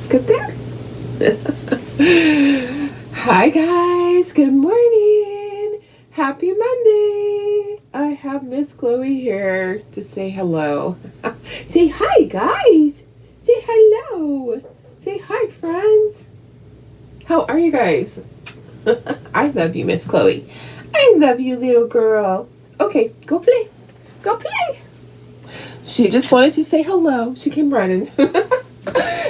Good there. Hi guys, good morning. Happy Monday. I have Miss Chloe here to say hello. Say hi guys. Say hello. Say hi friends. How are you guys? I love you, Miss Chloe. I love you, little girl. Okay, go play. Go play. She just wanted to say hello. She came running.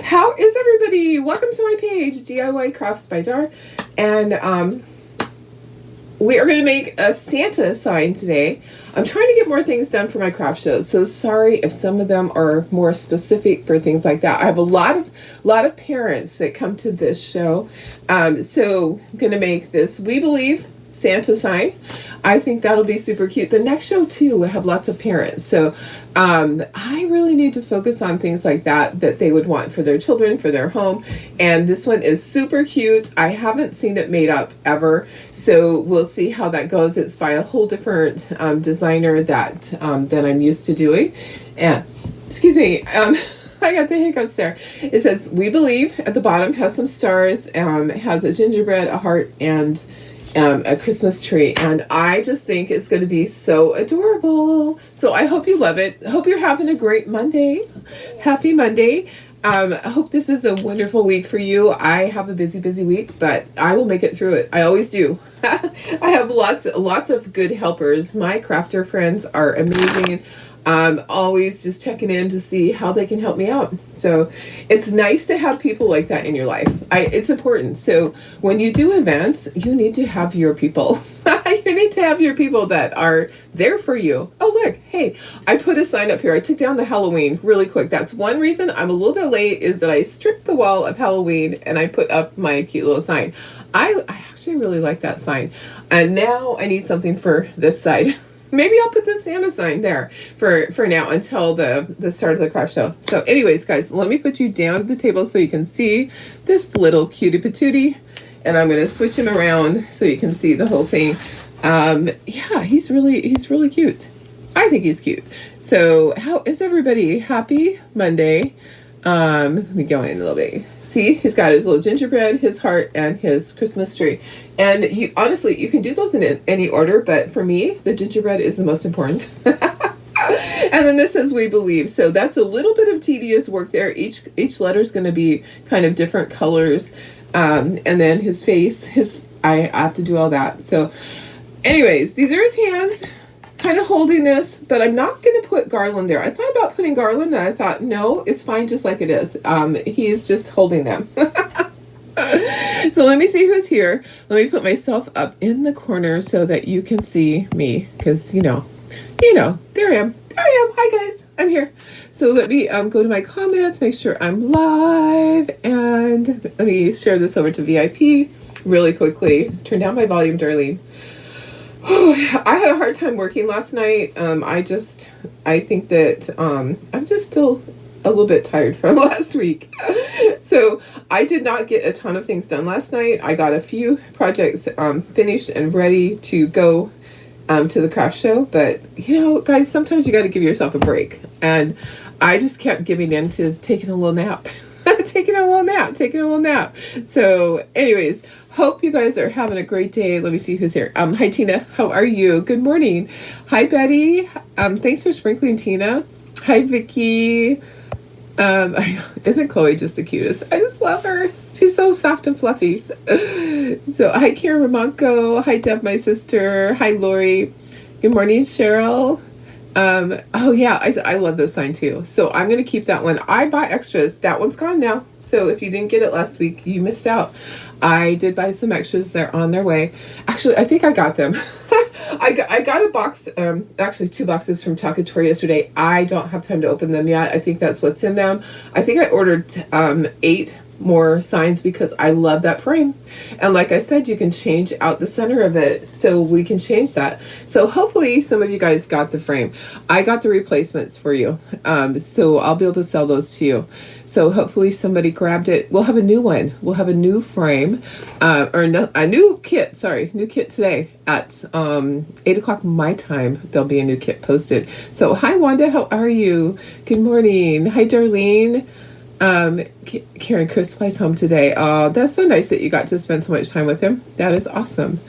How is everybody? Welcome to my page, DIY Crafts by Dar. And we are going to make a Santa sign today. I'm trying to get more things done for my craft shows, so sorry if some of them are more specific for things like that. I have a lot of parents that come to this show, so I'm going to make this We Believe Santa sign. I think that'll be super cute. The next show too will have lots of parents, so I really need to focus on things like that they would want for their children, for their home. And this one is super cute. I haven't seen it made up ever, so we'll see how that goes. It's by a whole different designer that I'm used to doing. And excuse me, I got the hiccups there. It says We Believe at the bottom, has some stars, has a gingerbread, a heart, and a Christmas tree, and I just think it's going to be so adorable. So I hope you love it. I hope you're having a great Monday. Happy Monday. I hope this is a wonderful week for you. I have a busy week, but I will make it through it. I always do. I have lots of good helpers. My crafter friends are amazing. Always just checking in to see how they can help me out. So it's nice to have people like that in your life. It's important. So when you do events, you need to have your people. You need to have your people that are there for you. Oh, look, hey, I put a sign up here. I took down the Halloween really quick. That's one reason I'm a little bit late, is that I stripped the wall of Halloween and I put up my cute little sign. I actually really like that sign. And now I need something for this side. Maybe I'll put the Santa sign there for now until the start of the craft show. So anyways, guys, let me put you down at the table so you can see this little cutie patootie. And I'm going to switch him around so you can see the whole thing. Yeah, he's really cute. I think he's cute. So how is everybody? Happy Monday. Let me go in a little bit. See, he's got his little gingerbread, his heart, and his Christmas tree. And you honestly, you can do those in any order, but for me, the gingerbread is the most important. And then this says We Believe. So that's a little bit of tedious work there. Each letter is going to be kind of different colors. And then his face, I have to do all that. So anyways, these are his hands. Kind of holding this, but I'm not going to put garland there. I thought about putting garland, and I thought, no, it's fine just like it is. He's just holding them. So let me see who's here. Let me put myself up in the corner so that you can see me, because you know, there I am. Hi guys, I'm here. So let me go to my comments, make sure I'm live, and let me share this over to VIP really quickly. Turn down my volume, Darlene. I had a hard time working last night. I think that I'm just still a little bit tired from last week. So I did not get a ton of things done last night. I got a few projects finished and ready to go to the craft show. But, guys, sometimes you got to give yourself a break. And I just kept giving in to taking a little nap. Taking a little nap. So anyways, hope you guys are having a great day. Let me see who's here. Hi Tina, how are you? Good morning. Hi Betty. Thanks for sprinkling, Tina. Hi Vicky. Isn't Chloe just the cutest? I just love her. She's so soft and fluffy. So hi Karen Ramonko. Hi Deb, my sister. Hi Lori. Good morning, Cheryl. Oh yeah, I love this sign too. So I'm going to keep that one. I bought extras. That one's gone now. So if you didn't get it last week, you missed out. I did buy some extras. They're on their way. Actually, I think I got them. I got a box, actually 2 boxes from Talkator yesterday. I don't have time to open them yet. I think that's what's in them. I think I ordered 8 more signs because I love that frame. And like I said, you can change out the center of it, so we can change that. So hopefully some of you guys got the frame. I got the replacements for you, so I'll be able to sell those to you. So hopefully somebody grabbed it. We'll have a new one. We'll have a new frame, a new kit. Sorry, new kit today at 8 o'clock my time. There'll be a new kit posted. So hi Wanda, how are you? Good morning. Hi Darlene. Karen, Chris flies home today. Oh, that's so nice that you got to spend so much time with him. That is awesome.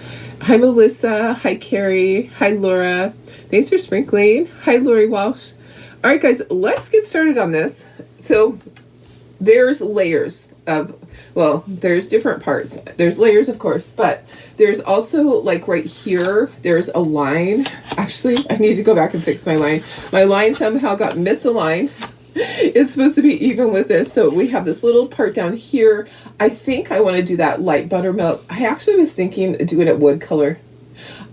Hi, Melissa. Hi, Carrie. Hi, Laura. Thanks for sprinkling. Hi, Lori Walsh. All right, guys, let's get started on this. So there's layers of, well, there's different parts. There's layers, of course, but there's also, like, right here, there's a line. Actually, I need to go back and fix my line. My line somehow got misaligned. It's supposed to be even with this. So we have this little part down here. I think I want to do that light buttermilk. I actually was thinking of doing it wood color.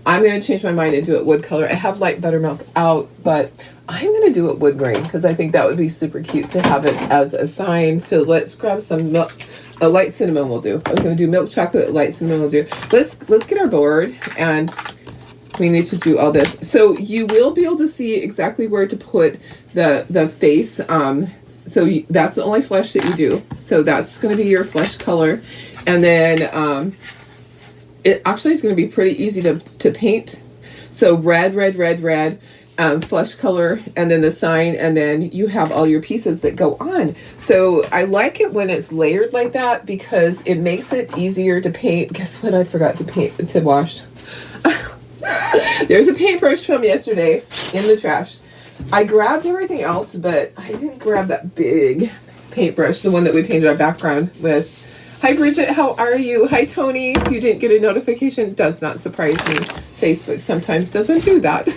I'm going to change my mind and do it wood color. I have light buttermilk out, but I'm going to do it wood grain because I think that would be super cute to have it as a sign. So let's grab some milk. A light cinnamon will do. I was going to do milk chocolate, light cinnamon will do. Let's get our board, and we need to do all this. So you will be able to see exactly where to put the face. That's the only flesh that you do. So that's going to be your flesh color. And then it actually is going to be pretty easy to paint. So red, flesh color, and then the sign, and then you have all your pieces that go on. So I like it when it's layered like that because it makes it easier to paint. Guess what I forgot to wash? There's a paintbrush from yesterday in the trash. I grabbed everything else, but I didn't grab that big paintbrush, the one that we painted our background with. Hi, Bridget. How are you? Hi, Tony. You didn't get a notification. Does not surprise me. Facebook sometimes doesn't do that.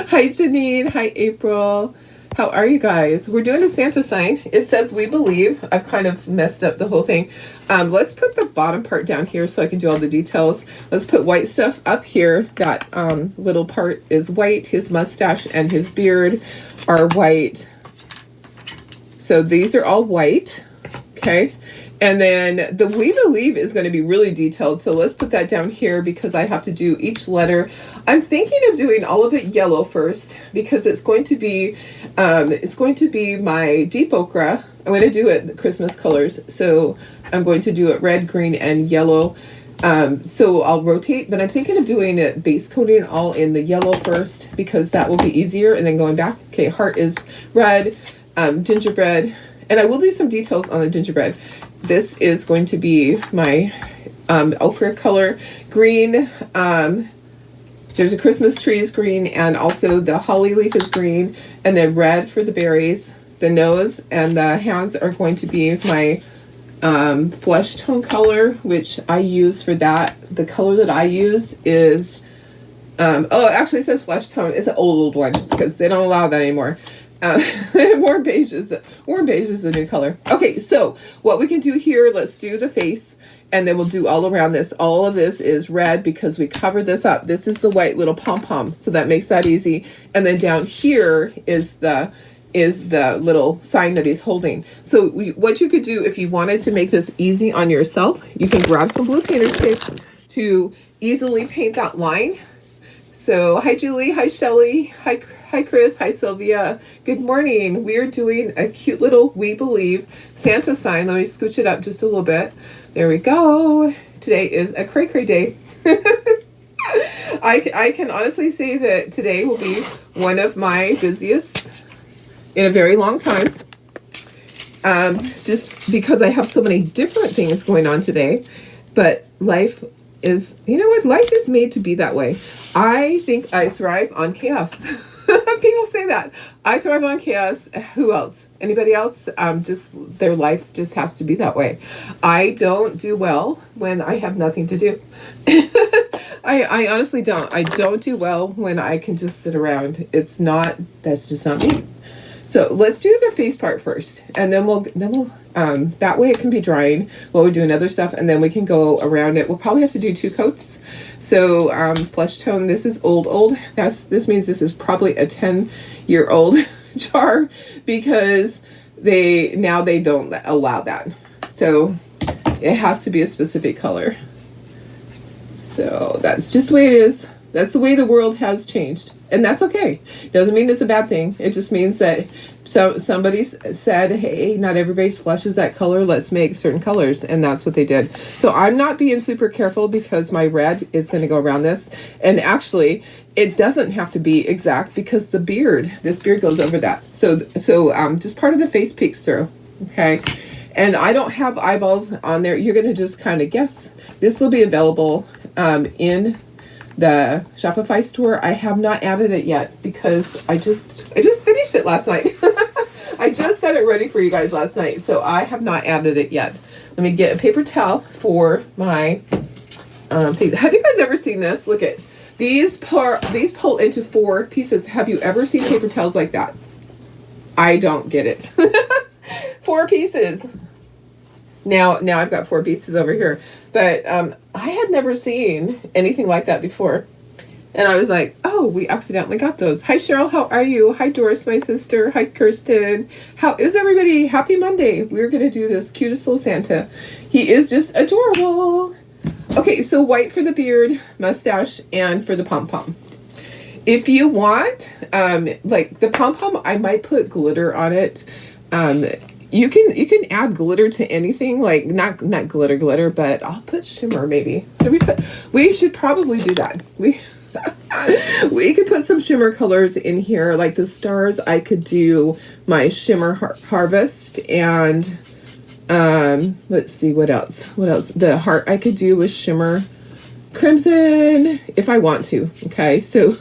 Hi, Janine. Hi, April. How are you guys? We're doing a Santa sign. It says "We Believe." I've kind of messed up the whole thing. Let's put the bottom part down here so I can do all the details. Let's put white stuff up here. That little part is white. His mustache and his beard are white. So these are all white. Okay. And then the "We Believe" is going to be really detailed. So let's put that down here because I have to do each letter. I'm thinking of doing all of it yellow first because it's going to be my deep ochre. I'm going to do it the Christmas colors. So I'm going to do it red, green, and yellow. So I'll rotate, but I'm thinking of doing it base coating all in the yellow first because that will be easier. And then going back. Okay, heart is red, gingerbread, and I will do some details on the gingerbread. This is going to be my ochre color. Green, there's a Christmas tree is green, and also the holly leaf is green, and then red for the berries. The nose and the hands are going to be my flesh tone color, which I use for that. The color that I use is, it actually says flesh tone. It's an old one because they don't allow that anymore. Warm beige is the new color. Okay, so what we can do here, let's do the face, and then we'll do all around this. All of this is red because we covered this up. This is the white little pom-pom, so that makes that easy. And then down here is the little sign that he's holding. So what you could do if you wanted to make this easy on yourself, you can grab some blue painter's tape to easily paint that line. So hi Julie, hi Shelly, hi Chris, hi Sylvia. Good morning. We're doing a cute little "We Believe" Santa sign. Let me scooch it up just a little bit. There we go. Today is a cray cray day. I can honestly say that today will be one of my busiest in a very long time. Just because I have so many different things going on today, but life is, you know what? Life is made to be that way. I think I thrive on chaos. People say that. I thrive on chaos. Who else? Anybody else? Just their life just has to be that way. I don't do well when I have nothing to do. I honestly don't. I don't do well when I can just sit around. That's just not me. So let's do the face part first, and then we'll that way it can be drying while we're doing other stuff, and then we can go around it. We'll probably have to do 2 coats. So flesh tone, this is old. This means this is probably a 10-year-old jar because they don't allow that. So it has to be a specific color. So that's just the way it is. That's the way the world has changed. And that's okay. Doesn't mean it's a bad thing. It just means that somebody said, hey, not everybody's flesh is that color. Let's make certain colors. And that's what they did. So I'm not being super careful because my red is going to go around this. And actually, it doesn't have to be exact because this beard goes over that. So just part of the face peeks through. Okay. And I don't have eyeballs on there. You're going to just kind of guess. This will be available in the Shopify store. I have not added it yet because I just finished it last night. I just got it ready for you guys last night, so I have not added it yet. Let me get a paper towel for my thing. Have you guys ever seen this? Look at these pull into 4 pieces. Have you ever seen paper towels like that? I don't get it. 4 pieces. Now I've got 4 pieces over here, but I had never seen anything like that before, and I was like, oh, we accidentally got those. Hi Cheryl, how are you? Hi Doris, my sister. Hi Kirsten. How is everybody? Happy Monday. We're gonna do this cutest little Santa. He is just adorable. Okay, so white for the beard, mustache, and for the pom-pom. If you want, like the pom-pom, I might put glitter on it. You can add glitter to anything, like not glitter, but I'll put shimmer maybe. We should probably do that. We could put some shimmer colors in here, like the stars. I could do my shimmer harvest, and let's see what else. The heart I could do with shimmer crimson if I want to. Okay, so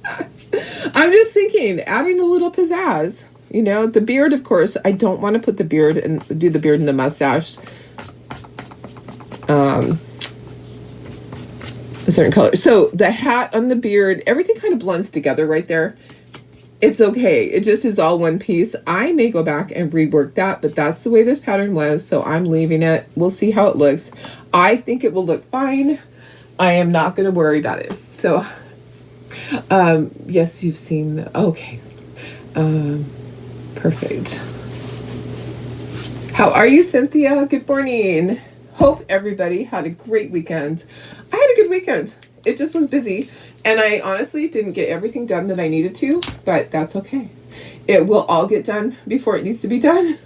I'm just thinking adding a little pizzazz. You know, the beard, of course, I don't want to put the beard and do the beard and the mustache a certain color. So the hat on the beard, everything kind of blends together right there. It's okay. It just is all one piece. I may go back and rework that, but that's the way this pattern was, so I'm leaving it. We'll see how it looks. I think it will look fine. I am not going to worry about it. So, yes, you've seen okay. Perfect. How are you, Cynthia? Good morning. Hope everybody had a great weekend. I had a good weekend. It just was busy, and I honestly didn't get everything done that I needed to, but that's okay. It will all get done before it needs to be done.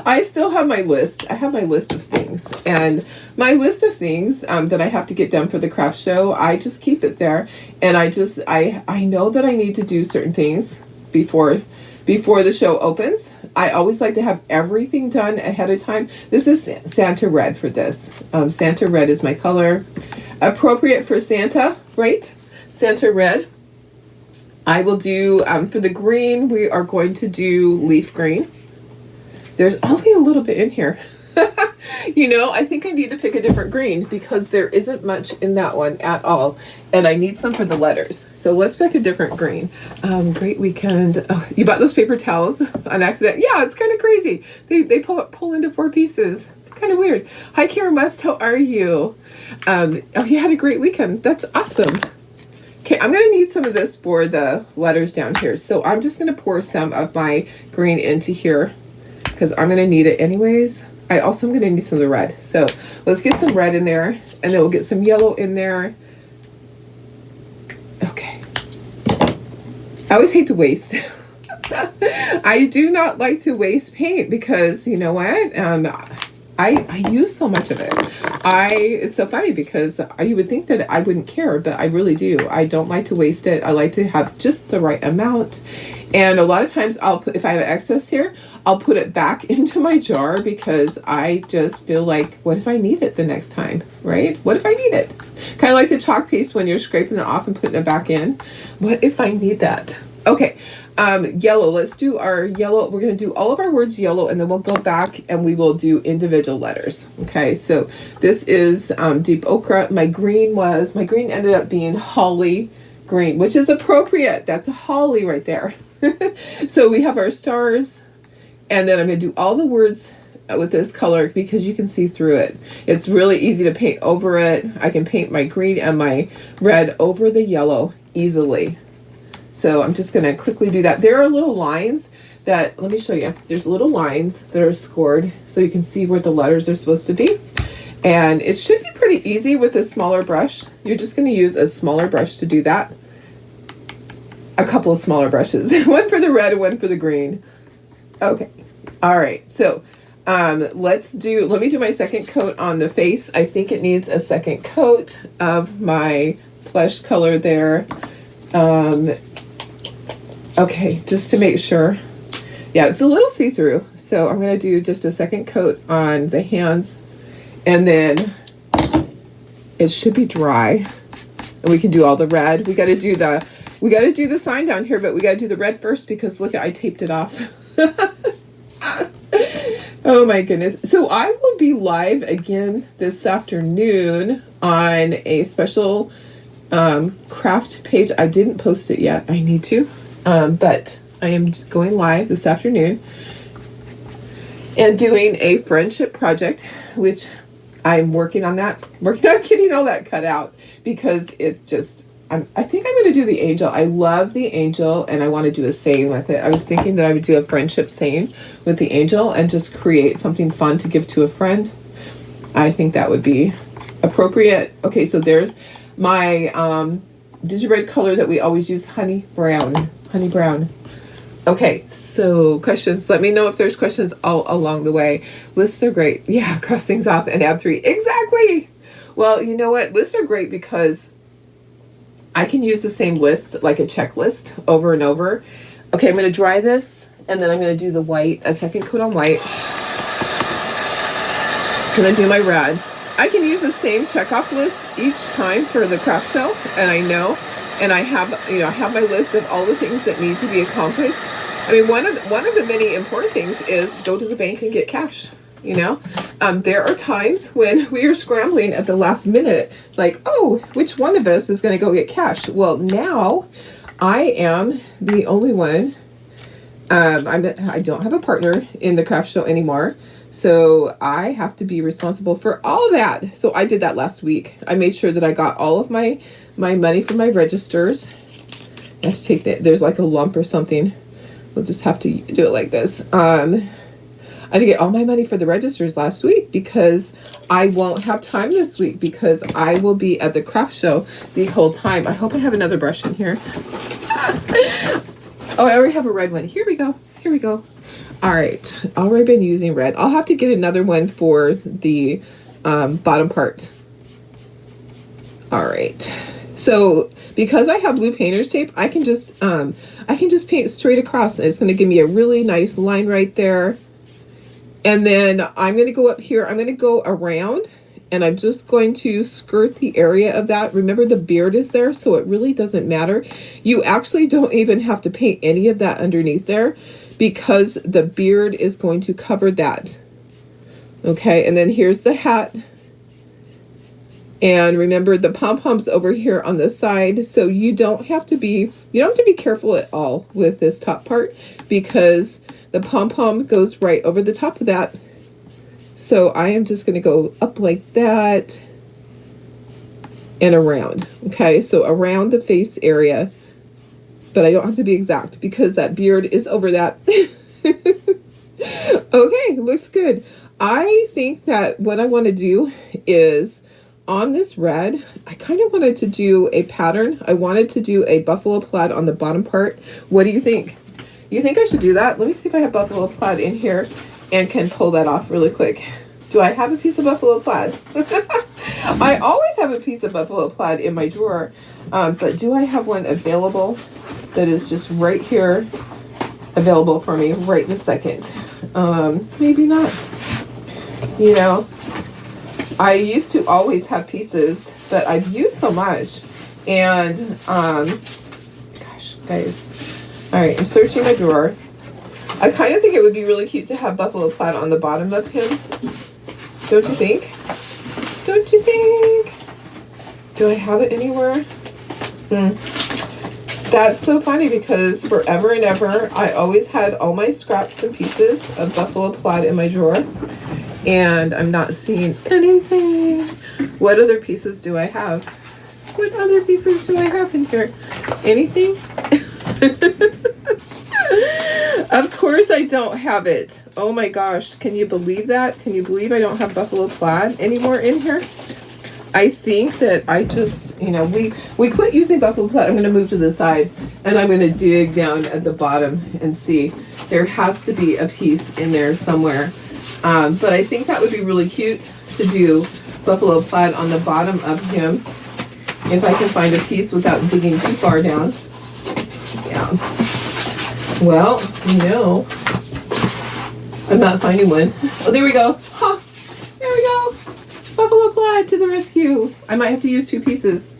I still have my list. I have my list of things, and my list of things that I have to get done for the craft show, I just keep it there, and I know that I need to do certain things before the show opens. I always like to have everything done ahead of time. This is Santa Red for this. Santa Red is my color. Appropriate for Santa, right? Santa Red. I will do, for the green, we are going to do leaf green. There's only a little bit in here. You know, I think I need to pick a different green because there isn't much in that one at all. And I need some for the letters. So let's pick a different green. Great weekend. Oh, you bought those paper towels on accident? Yeah, it's kind of crazy. They pull into 4 pieces. Kind of weird. Hi, Karen West. How are you? Oh, you had a great weekend. That's awesome. Okay, I'm going to need some of this for the letters down here. So I'm just going to pour some of my green into here because I'm going to need it anyways. I also am going to need some of the red. So let's get some red in there, and then we'll get some yellow in there. Okay. I always hate to waste. I do not like to waste paint because, you know what? I use so much of it. It's so funny because you would think that I wouldn't care, but I really do. I don't like to waste it. I like to have just the right amount. And a lot of times if I have excess here, I'll put it back into my jar because I just feel like, what if I need it the next time, right? What if I need it? Kind of like the chalk piece when you're scraping it off and putting it back in. What if I need that? Okay, yellow. Let's do our yellow. We're going to do all of our words yellow, and then we'll go back and we will do individual letters. Okay, so this is deep ochre. My green ended up being holly green, which is appropriate. That's a holly right there. So we have our stars, and then I'm going to do all the words with this color because you can see through it. It's really easy to paint over it. I can paint my green and my red over the yellow easily. So I'm just going to quickly do that. There are little lines that, let me show you. There's little lines that are scored so you can see where the letters are supposed to be. And it should be pretty easy with a smaller brush. You're just going to use a smaller brush to do that. A couple of smaller brushes. One for the red and one for the green. Okay. All right. So let me do my second coat on the face. I think it needs a second coat of my flesh color there. Okay, just to make sure. Yeah, it's a little see-through. So So I'm going to do just a second coat on the hands, and then it should be dry. And we can do all the red. We got to do the sign down here, but we got to do the red first because look, I taped it off. Oh my goodness. So I will be live again this afternoon on a special craft page. I didn't post it yet. I need to. But I am going live this afternoon and doing a friendship project, which I'm working on getting all that cut out because it's just, I think I'm going to do the angel. I love the angel and I want to do a saying with it. I was thinking that I would do a friendship saying with the angel and just create something fun to give to a friend. I think that would be appropriate. Okay, so there's my gingerbread color that we always use, honey brown. Okay, so questions. Let me know if there's questions all along the way. Lists are great. Yeah, cross things off and add 3. Exactly. Well, you know what? Lists are great because I can use the same list, like a checklist, over and over. Okay, I'm going to dry this, and then I'm going to do the white, a second coat on white. I'm going to do my red. I can use the same checkoff list each time for the craft show, and I know. And I have, I have my list of all the things that need to be accomplished. I mean, one of the many important things is go to the bank and get cash. There are times when we are scrambling at the last minute, like, oh, which one of us is going to go get cash? Well, now I am the only one. I don't have a partner in the craft show anymore. So I have to be responsible for all that. So I did that last week. I made sure that I got all of my money from my registers. I have to take that. There's like a lump or something. We'll just have to do it like this. I had to get all my money for the registers last week because I won't have time this week because I will be at the craft show the whole time. I hope I have another brush in here. Oh, I already have a red one. Here we go. All right, already been using red. I'll have to get another one for the bottom part. All right, so because I have blue painter's tape, I can just paint straight across. It's going to give me a really nice line right there. And then I'm going to go up here. I'm going to go around, and I'm just going to skirt the area of that. Remember, the beard is there, so it really doesn't matter. You actually don't even have to paint any of that underneath there, because the beard is going to cover that. Okay, and then here's the hat. And remember the pom-poms over here on the side. So you don't have to be careful at all with this top part because the pom-pom goes right over the top of that. So I am just going to go up like that and around. Okay, so around the face area. But I don't have to be exact because that beard is over that. Okay, looks good. I think that what I want to do is on this red, I kind of wanted to do a pattern. I wanted to do a buffalo plaid on the bottom part. What do you think? You think I should do that? Let me see if I have buffalo plaid in here and can pull that off really quick. Do I have a piece of buffalo plaid? I always have a piece of buffalo plaid in my drawer, but do I have one available that is just right here available for me right this second? Maybe not. I used to always have pieces that I've used so much, and gosh, guys. All right, I'm searching my drawer. I kind of think it would be really cute to have buffalo plaid on the bottom of him. Don't you think? Don't you think? Do I have it anywhere? That's so funny because forever and ever, I always had all my scraps and pieces of buffalo plaid in my drawer. And I'm not seeing anything. What other pieces do I have? What other pieces do I have in here? Anything? Of course I don't have it. Oh my gosh. Can you believe that? Can you believe I don't have buffalo plaid anymore in here? I think that I just, we quit using buffalo plaid. I'm going to move to the side and I'm going to dig down at the bottom and see. There has to be a piece in there somewhere. But I think that would be really cute to do buffalo plaid on the bottom of him. If I can find a piece without digging too far down. Yeah. Well, I'm not finding one. Oh, there we go. Huh. There we go. Buffalo plaid to the rescue. I might have to use 2 pieces.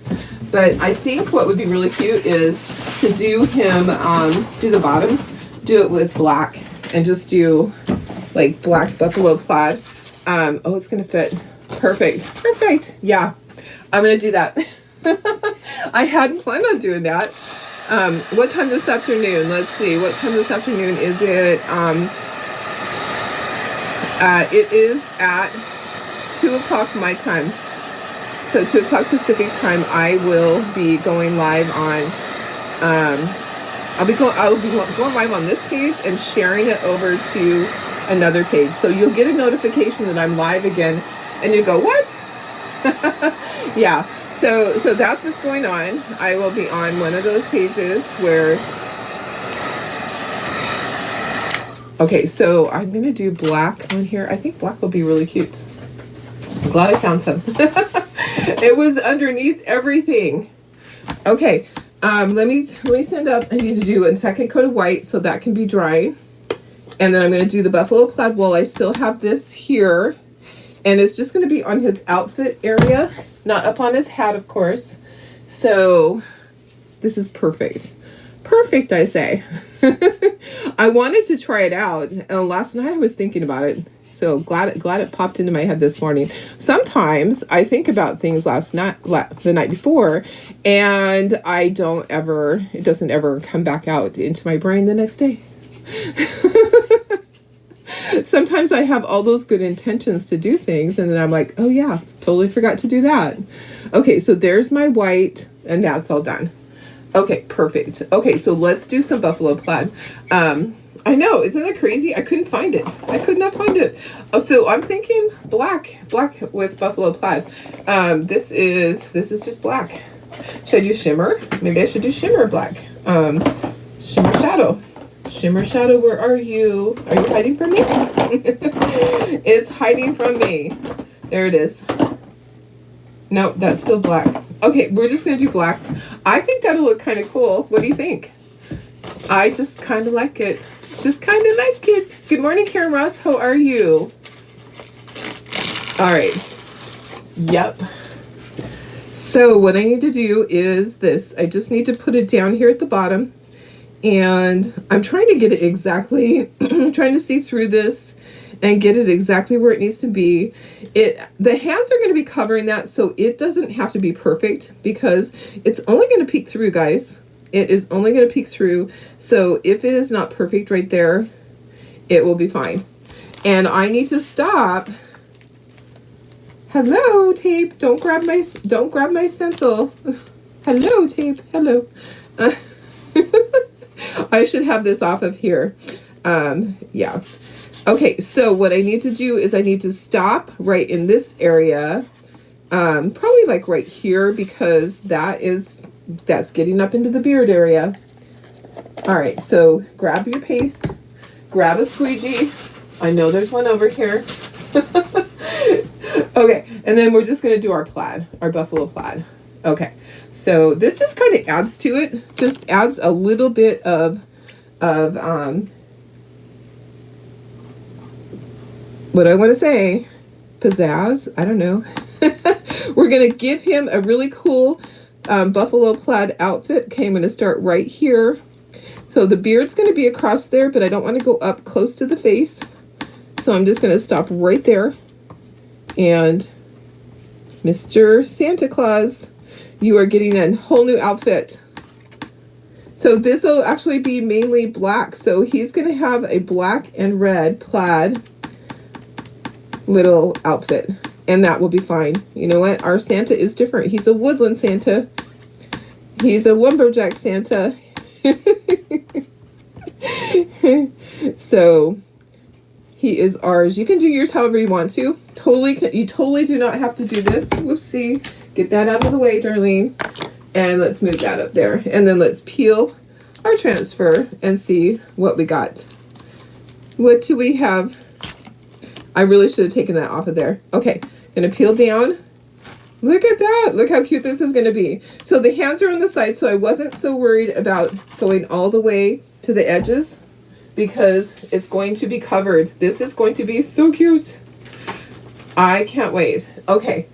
But I think what would be really cute is to do him, do the bottom, do it with black, and just do like black buffalo plaid. Oh, it's gonna fit. Perfect. Perfect. Yeah. I'm gonna do that. I hadn't planned on doing that. What time this afternoon? Let's see. What time this afternoon is it? It is at 2 o'clock my time. So 2 o'clock Pacific time, I will be going live on, I'll be going live on this page and sharing it over to another page. So you'll get a notification that I'm live again, and you go, what? Yeah. So that's what's going on. I will be on one of those pages where, okay, so I'm going to do black on here. I think black will be really cute. I'm glad I found some. It was underneath everything. Okay, let me send up. I need to do a second coat of white so that can be drying. And then I'm going to do the buffalo plaid wool. I still have this here. And it's just going to be on his outfit area, not up on his hat, of course. So this is perfect. Perfect, I say. I wanted to try it out. And last night I was thinking about it. So glad it popped into my head this morning. Sometimes I think about things the night before, and it doesn't ever come back out into my brain the next day. Sometimes I have all those good intentions to do things, and then I'm like, oh yeah, totally forgot to do that. Okay, so there's my white, and that's all done. Okay, perfect. Okay, so let's do some buffalo plaid. I know, isn't that crazy? I couldn't find it. I could not find it. Oh, so I'm thinking black with buffalo plaid. This is just black. Should I do shimmer? Maybe I should do shimmer black. Shimmer shadow. Shimmer shadow, where are you? Are you hiding from me? It's hiding from me. There it is. No, that's still black. Okay, we're just gonna do black. I think that'll look kind of cool. What do you think? I just kind of like it. Just kind of like it. Good morning, Karen Ross. How are you? All right. Yep. So what I need to do is this. I just need to put it down here at the bottom. And I'm trying to get it exactly, I'm trying to see through this and get it exactly where it needs to be. The hands are going to be covering that, so it doesn't have to be perfect because it's only going to peek through, guys. It is only going to peek through. So if it is not perfect right there, it will be fine. And I need to stop. Hello, tape. Don't grab my stencil. Hello, tape. Hello. I should have this off of here. Yeah. Okay, so what I need to do is I need to stop right in this area. Probably like right here because that's getting up into the beard area. All right, so grab your paste, grab a squeegee. I know there's one over here. Okay, and then we're just gonna do our plaid, our buffalo plaid. Okay, so this just kind of adds to it, just adds a little bit of what I want to say, pizzazz, I don't know. We're going to give him a really cool buffalo plaid outfit. Okay, I'm going to start right here. So the beard's going to be across there, but I don't want to go up close to the face. So I'm just going to stop right there. And Mr. Santa Claus, you are getting a whole new outfit. So this will actually be mainly black. So he's going to have a black and red plaid little outfit. And that will be fine. You know what? Our Santa is different. He's a woodland Santa. He's a lumberjack Santa. So he is ours. You can do yours however you want to. You totally do not have to do this. Whoopsie. Get that out of the way, Darlene. And let's move that up there. And then let's peel our transfer and see what we got. What do we have? I really should have taken that off of there. Okay, gonna peel down. Look at that. Look how cute this is gonna be. So the hands are on the side, so I wasn't so worried about going all the way to the edges. because it's going to be covered. This is going to be so cute. I can't wait. Okay.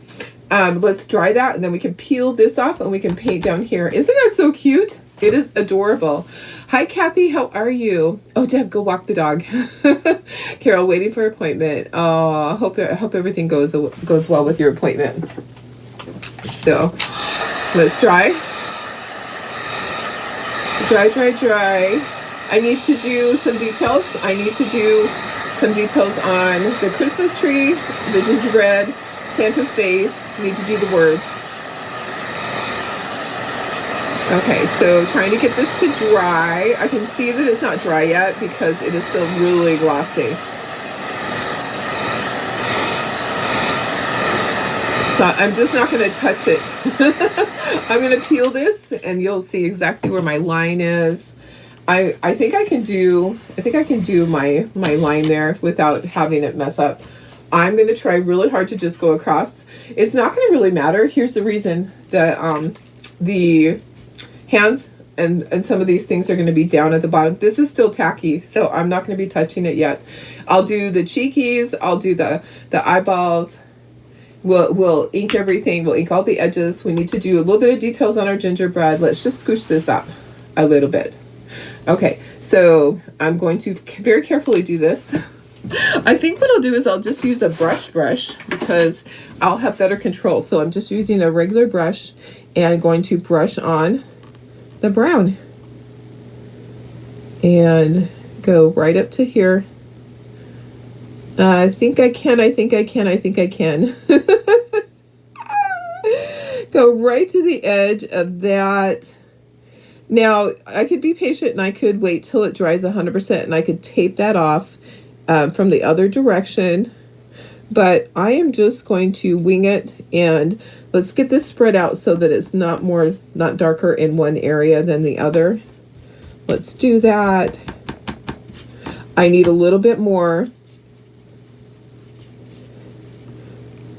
Let's dry that, and then we can peel this off and we can paint down here. Isn't that so cute? It is adorable. Hi, Kathy. How are you? Oh, Deb, go walk the dog. Carol, waiting for appointment. Oh, hope everything goes well with your appointment. So, let's dry. Dry. I need to do some details. I need to do some details on the Christmas tree, the gingerbread, Santa's face. Need to do the words. Okay, so trying to get this to dry. I can see that it's not dry yet because it is still really glossy. So I'm just not going to touch it. I'm going to peel this and you'll see exactly where my line is. I think I can do my line there without having it mess up. I'm going to try really hard to just go across. It's not going to really matter. Here's the reason that the hands and some of these things are going to be down at the bottom. This is still tacky, so I'm not going to be touching it yet. I'll do the cheekies. I'll do the eyeballs. We'll ink everything. We'll ink all the edges. We need to do a little bit of details on our gingerbread. Let's just scoosh this up a little bit. Okay, so I'm going to very carefully do this. I think what I'll do is I'll just use a brush because I'll have better control. So I'm just using a regular brush and going to brush on the brown and go right up to here. I think I can. Go right to the edge of that. Now, I could be patient and I could wait till it dries 100% and I could tape that off from the other direction. But I am just going to wing it, and let's get this spread out so that it's not darker in one area than the other. Let's do that. I need a little bit more.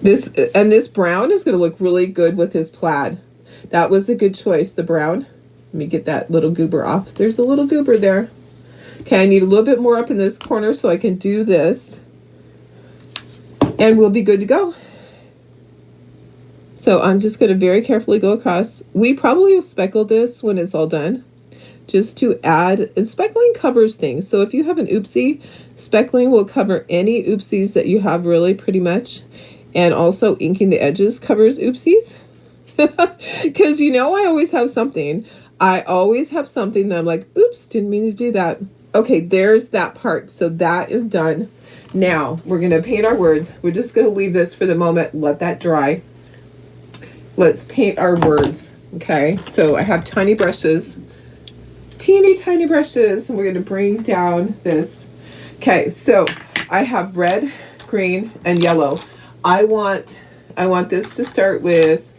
This brown is going to look really good with his plaid. That was a good choice, the brown. Let me get that little goober off. There's a little goober there. Okay, I need a little bit more up in this corner so I can do this. And we'll be good to go. So I'm just going to very carefully go across. We probably will speckle this when it's all done, just to add, and speckling covers things. So if you have an oopsie, speckling will cover any oopsies that you have, really, pretty much. And also inking the edges covers oopsies. Because I always have something. I always have something that I'm like, oops, didn't mean to do that. Okay, there's that part. So that is done. Now, we're going to paint our words. We're just going to leave this for the moment. Let that dry. Let's paint our words. Okay, so I have tiny brushes. Teeny tiny brushes. And we're going to bring down this. Okay, so I have red, green, and yellow. I want this to start with,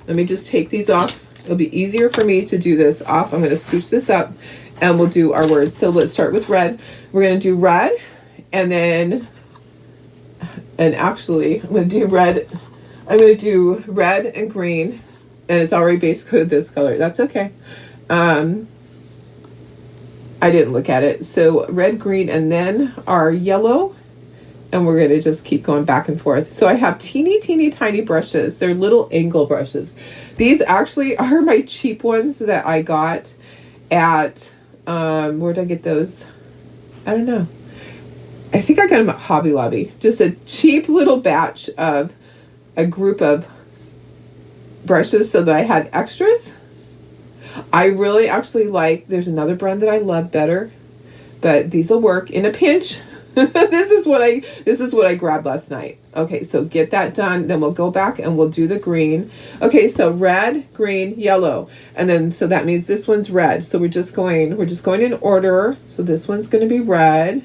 let me just take these off. It'll be easier for me to do this off. I'm going to scooch this up and we'll do our words. So let's start with red. We're going to do red and actually I'm going to do red. I'm going to do red and green, and it's already base coated this color. That's okay. I didn't look at it. So red, green, and then our yellow. And we're going to just keep going back and forth. So I have teeny tiny brushes. They're little angle brushes. These actually are my cheap ones that I got at, where did I get those? I don't know. I think I got them at Hobby Lobby. Just a cheap little batch of a group of brushes so that I had extras. I really actually like, there's another brand that I love better, but these will work in a pinch. This is what I grabbed last night. Okay, so get that done. Then we'll go back and we'll do the green. Okay, so red, green, yellow. And then, so that means this one's red. So we're just going in order. So this one's going to be red.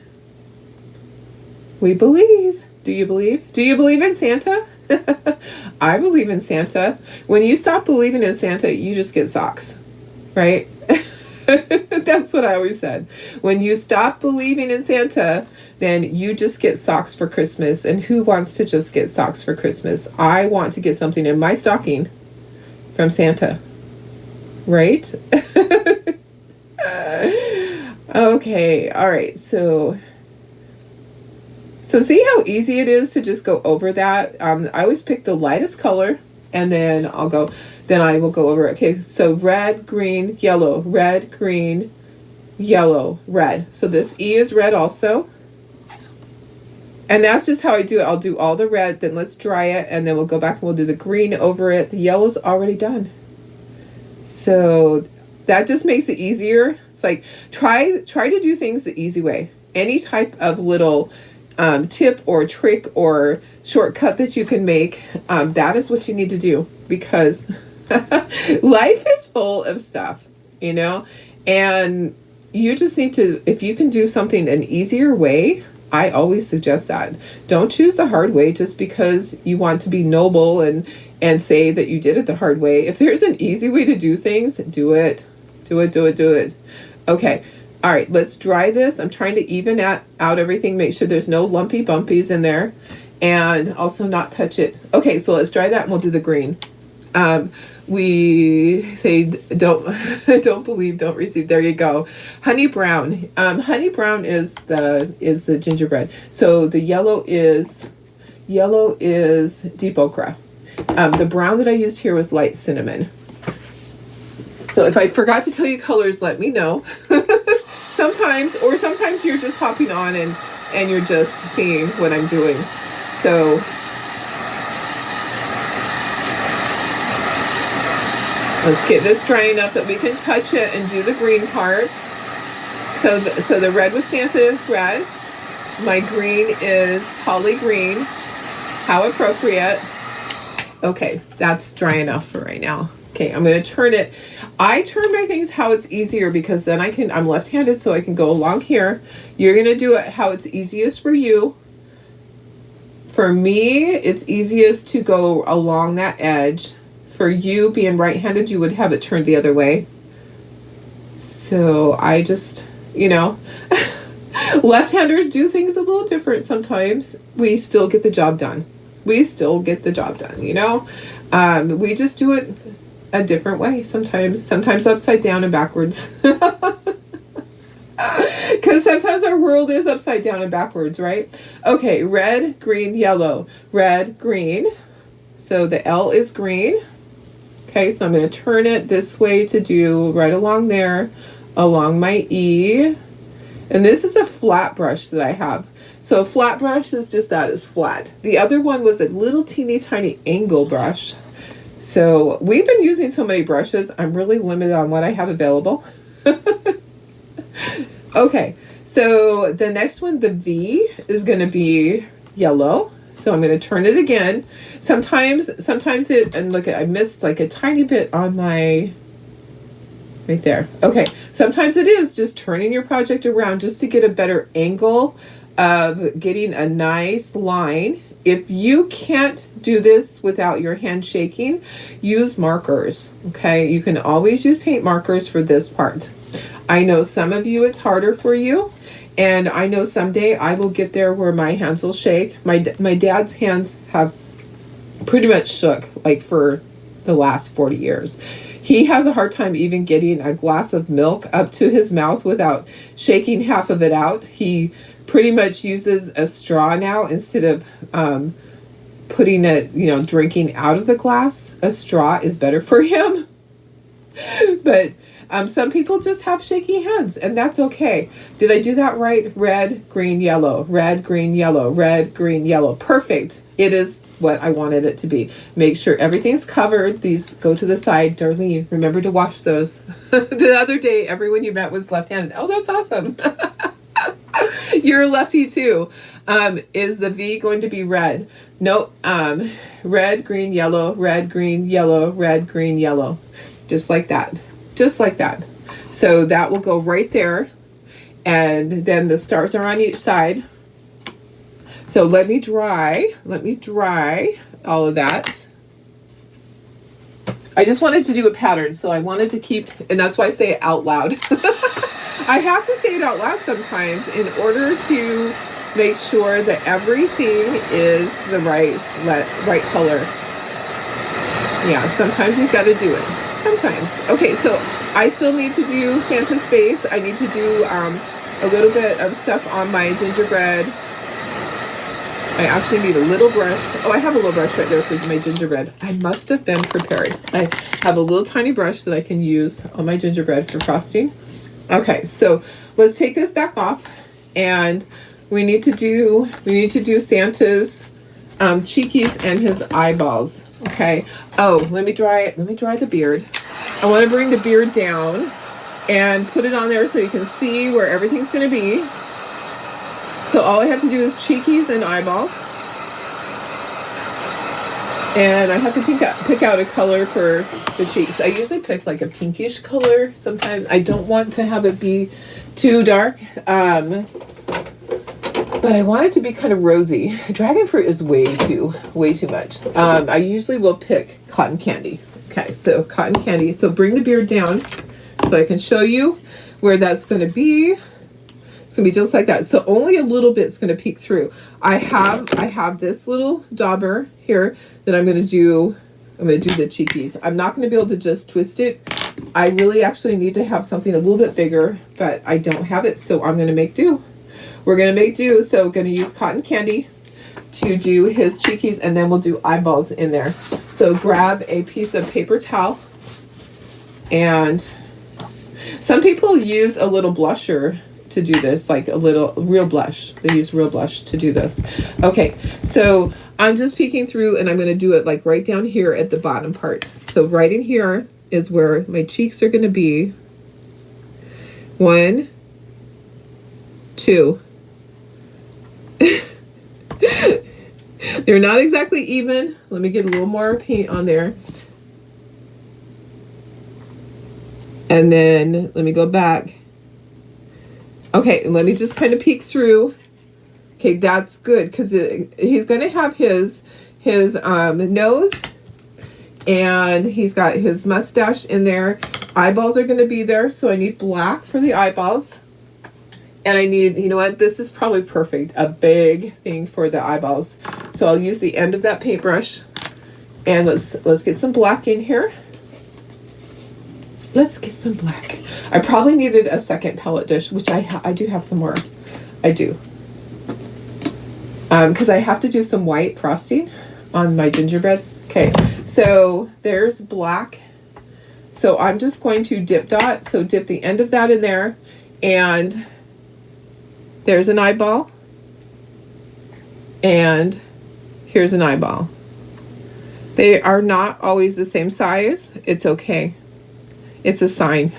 We believe. Do you believe? Do you believe in Santa? I believe in Santa. When you stop believing in Santa, you just get socks, right? That's what I always said. When you stop believing in Santa, then you just get socks for Christmas. And who wants to just get socks for Christmas? I want to get something in my stocking from Santa, right? Okay, all right, so see how easy it is to just go over that? I always pick the lightest color, and then I will go over it. Okay, so red, green, yellow, red, green, yellow, red. So this E is red also. And that's just how I do it. I'll do all the red, then let's dry it, and then we'll go back and we'll do the green over it. The yellow's already done. So that just makes it easier. It's like try to do things the easy way. Any type of little tip or trick or shortcut that you can make, that is what you need to do, because life is full of stuff, you know, and you just need to, if you can do something an easier way, I always suggest that. Don't choose the hard way just because you want to be noble and say that you did it the hard way. If there's an easy way to do things, do it. Do it, do it, do it. Okay. All right, let's dry this. I'm trying to even out everything, make sure there's no lumpy bumpies in there, and also not touch it. Okay, so let's dry that and we'll do the green. We say don't don't believe, don't receive. There you go. Honey brown. Honey brown is the gingerbread. So the yellow is deep okra. The brown that I used here was light cinnamon. So if I forgot to tell you colors, let me know. Sometimes you're just hopping on and you're just seeing what I'm doing. So let's get this dry enough that we can touch it and do the green part. So the red was Santa red. My green is holly green. How appropriate. Okay, that's dry enough for right now. Okay, I'm going to turn it. I turn my things how it's easier because then I'm left-handed, so I can go along here. You're going to do it how it's easiest for you. For me, it's easiest to go along that edge. For you, being right-handed, you would have it turned the other way. So I just, left-handers do things a little different sometimes. We still get the job done. We just do it a different way sometimes upside down and backwards. Because sometimes our world is upside down and backwards, right? Okay, red, green, yellow. Red, green. So the L is green. Okay, so I'm going to turn it this way to do right along there, along my E. And this is a flat brush that I have. So a flat brush is just that, is flat. The other one was a little teeny tiny angle brush. So we've been using so many brushes, I'm really limited on what I have available. Okay, so the next one, the V, is going to be yellow. So I'm going to turn it again. Sometimes and look, I missed like a tiny bit on my, right there. Okay, sometimes it is just turning your project around just to get a better angle of getting a nice line. If you can't do this without your hand shaking, use markers, okay? You can always use paint markers for this part. I know some of you, it's harder for you, and I know someday I will get there where my hands will shake. My dad's hands have pretty much shook, like, for the last 40 years. He has a hard time even getting a glass of milk up to his mouth without shaking half of it out. He pretty much uses a straw now instead of putting it, drinking out of the glass. A straw is better for him. But some people just have shaky hands, and that's okay. Did I do that right? Red, green, yellow. Red, green, yellow. Red, green, yellow. Perfect. It is what I wanted it to be. Make sure everything's covered. These go to the side. Darlene, remember to wash those. The other day, everyone you met was left-handed. Oh, that's awesome. You're a lefty too. Is the V going to be red? Nope. Red, green, yellow, red, green, yellow, red, green, yellow. Just like that. Just like that. So that will go right there. And then the stars are on each side. So let me dry all of that. I just wanted to do a pattern, so I wanted to keep, and that's why I say it out loud. I have to say it out loud sometimes in order to make sure that everything is the right color. Yeah, sometimes you've got to do it. Sometimes. Okay, so I still need to do Santa's face. I need to do a little bit of stuff on my gingerbread. I actually need a little brush. Oh, I have a little brush right there for my gingerbread. I must have been prepared. I have a little tiny brush that I can use on my gingerbread for frosting. Okay, so let's take this back off, and we need to do Santa's cheekies and his eyeballs. Okay. Oh, let me dry the beard. I want to bring the beard down and put it on there so you can see where everything's going to be. So all I have to do is cheekies and eyeballs. And I have to pick out a color for the cheeks. I usually pick like a pinkish color. Sometimes I don't want to have it be too dark. But I want it to be kind of rosy. Dragon fruit is way too much. I usually will pick cotton candy. Okay, so cotton candy. So bring the beard down so I can show you where that's going to be. It's going to be just like that. So only a little bit's going to peek through. I have this little dauber here that I'm going to do the cheekies. I'm not going to be able to just twist it. I really actually need to have something a little bit bigger, but I don't have it, so I'm going to make do. We're going to make do, so going to use cotton candy to do his cheekies, and then we'll do eyeballs in there. So grab a piece of paper towel, and some people use a little blusher to do this, like a little real blush. They use real blush to do this. Okay, so I'm just peeking through, and I'm going to do it like right down here at the bottom part. So right in here is where my cheeks are going to be. 1, 2. They're not exactly even. Let me get a little more paint on there. And then let me go back. Okay, let me just kind of peek through. Okay, that's good, because he's going to have his nose, and he's got his mustache in there. Eyeballs are going to be there, so I need black for the eyeballs. And I need, you know what, this is probably perfect, a big thing for the eyeballs. So I'll use the end of that paintbrush, and let's get some black in here. Let's get some black. I probably needed a second palette dish, which I do have some more. I do. Because I have to do some white frosting on my gingerbread. Okay, so there's black. So I'm just going to dip dot. So dip the end of that in there, and there's an eyeball, and here's an eyeball. They are not always the same size. It's okay. It's a sign.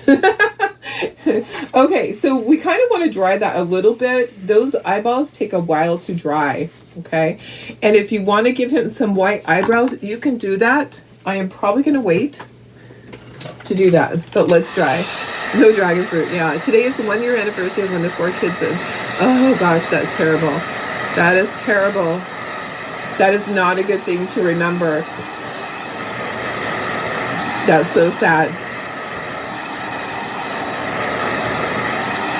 Okay, so we kind of want to dry that a little bit. Those eyeballs take a while to dry, okay? And if you want to give him some white eyebrows, you can do that. I am probably going to wait to do that, but let's try. No dragon fruit, yeah. Today is the 1-year anniversary of when the 4 kids lived. Oh gosh, that's terrible. That is terrible. That is not a good thing to remember. That's so sad.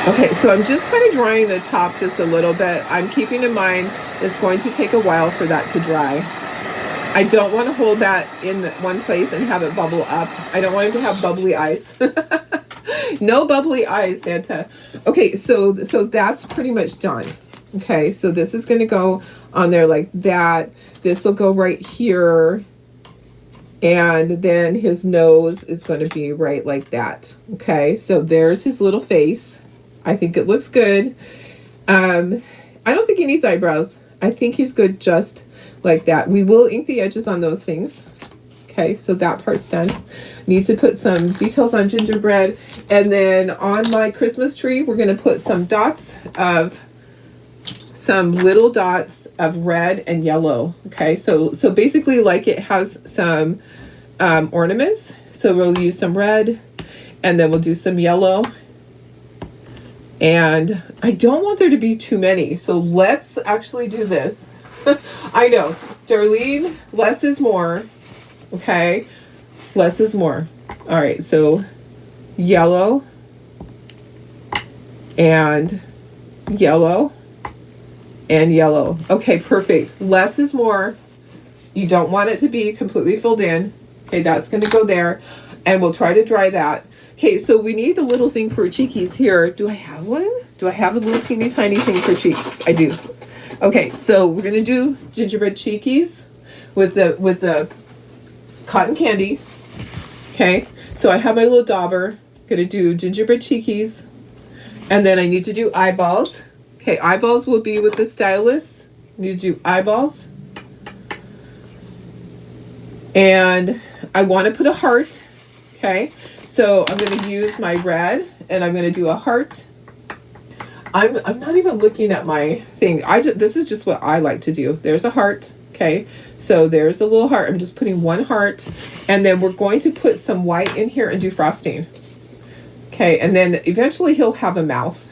Okay, so I'm just kind of drying the top just a little bit. I'm keeping in mind it's going to take a while for that to dry. I don't want to hold that in one place and have it bubble up. I don't want him to have bubbly eyes. No bubbly eyes, Santa. Okay, so that's pretty much done. Okay, so this is going to go on there like that. This will go right here. And then his nose is going to be right like that. Okay, so there's his little face. I think it looks good. I don't think he needs eyebrows. I think he's good just like that. We will ink the edges on those things. Okay, so that part's done. Need to put some details on gingerbread. And then on my Christmas tree, we're going to put some little dots of red and yellow. Okay, so basically like it has some ornaments. So we'll use some red, and then we'll do some yellow. And I don't want there to be too many, so let's actually do this. I know, Darlene, less is more. Okay, less is more. All right, so yellow and yellow and yellow. Okay, perfect. Less is more. You don't want it to be completely filled in. Okay, that's going to go there, and we'll try to dry that. Okay, so we need a little thing for cheekies here. Do I have one? Do I have a little teeny tiny thing for cheeks? I do. Okay, so we're gonna do gingerbread cheekies with the cotton candy. Okay, so I have my little dauber. Gonna do gingerbread cheekies, and then I need to do eyeballs. Okay, eyeballs will be with the stylus. I need to do eyeballs, and I want to put a heart. Okay, so I'm going to use my red, and I'm going to do a heart. I'm not even looking at my thing. This is just what I like to do. There's a heart. Okay, so there's a little heart. I'm just putting one heart, and then we're going to put some white in here and do frosting. Okay, and then eventually he'll have a mouth.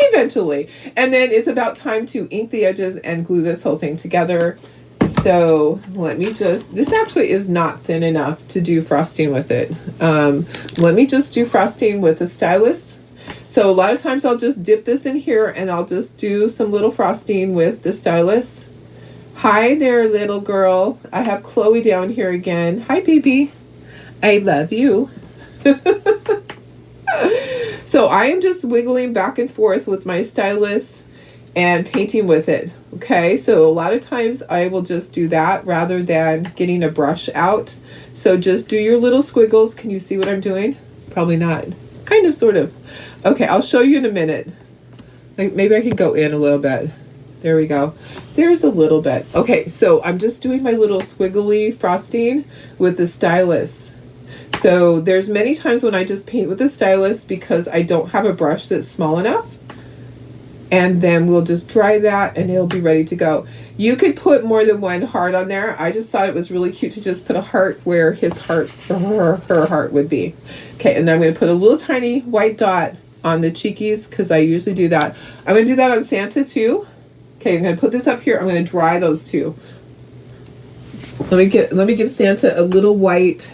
Eventually. And then it's about time to ink the edges and glue this whole thing together. So let me just, this actually is not thin enough to do frosting with it. Let me just do frosting with the stylus. So a lot of times I'll just dip this in here and I'll just do some little frosting with the stylus. Hi there, little girl. I have Chloe down here again. Hi, baby. I love you. So I am just wiggling back and forth with my stylus and painting with it. Okay, so a lot of times I will just do that rather than getting a brush out. So just do your little squiggles. Can you see what I'm doing? Probably not. Kind of, sort of. Okay, I'll show you in a minute. Like maybe I can go in a little bit. There we go. There's a little bit. Okay, so I'm just doing my little squiggly frosting with the stylus. So there's many times when I just paint with the stylus because I don't have a brush that's small enough. And then we'll just dry that and it'll be ready to go. You could put more than one heart on there. I just thought it was really cute to just put a heart where his heart or her heart would be. Okay, and then I'm going to put a little tiny white dot on the cheekies because I usually do that. I'm going to do that on Santa too. Okay, I'm going to put this up here. I'm going to dry those two. Let me give Santa a little white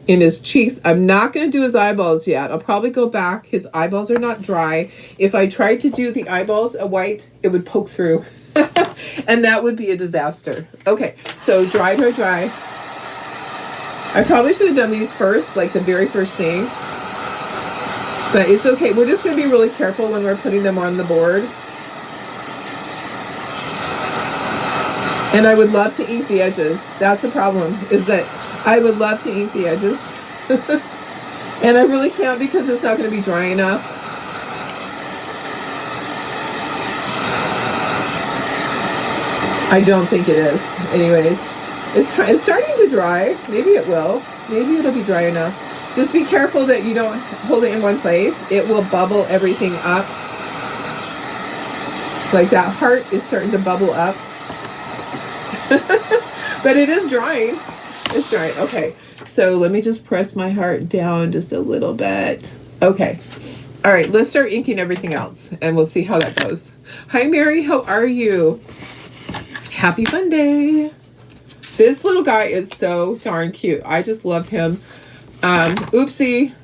in his cheeks. I'm not going to do his eyeballs yet. I'll probably go back. His eyeballs are not dry. If I tried to do the eyeballs a white, it would poke through. And that would be a disaster. Okay, so dry. I probably should have done these first, like the very first thing. But it's okay. We're just going to be really careful when we're putting them on the board. And I would love to ink the edges. That's the problem, is that I would love to ink the edges. And I really can't because it's not going to be dry enough. I don't think it is. Anyways, it's starting to dry. Maybe it will. Maybe it'll be dry enough. Just be careful that you don't hold it in one place. It will bubble everything up. Like that heart is starting to bubble up. But it is drying. It's drying. Okay, so let me just press my heart down just a little bit. Okay. All right, let's start inking everything else, and we'll see how that goes. Hi, Mary. How are you? Happy Monday. This little guy is so darn cute. I just love him. Oopsie.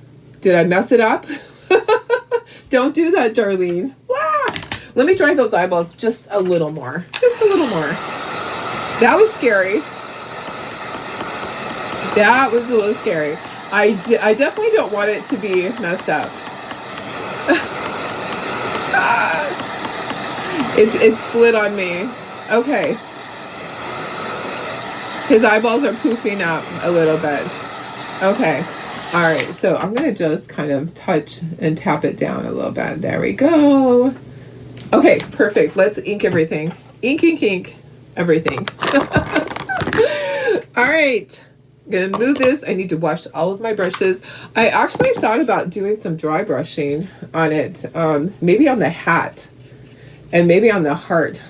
Did I mess it up? Don't do that, Darlene. Ah! Let me dry those eyeballs just a little more. Just a little more. That was scary. That was a little scary. I definitely don't want it to be messed up. It slid on me. Okay. His eyeballs are poofing up a little bit. Okay. All right. So I'm going to just kind of touch and tap it down a little bit. There we go. Okay. Perfect. Let's ink everything. Ink. Everything. All right. I'm going to move this. I need to wash all of my brushes. I actually thought about doing some dry brushing on it. Maybe on the hat and maybe on the heart.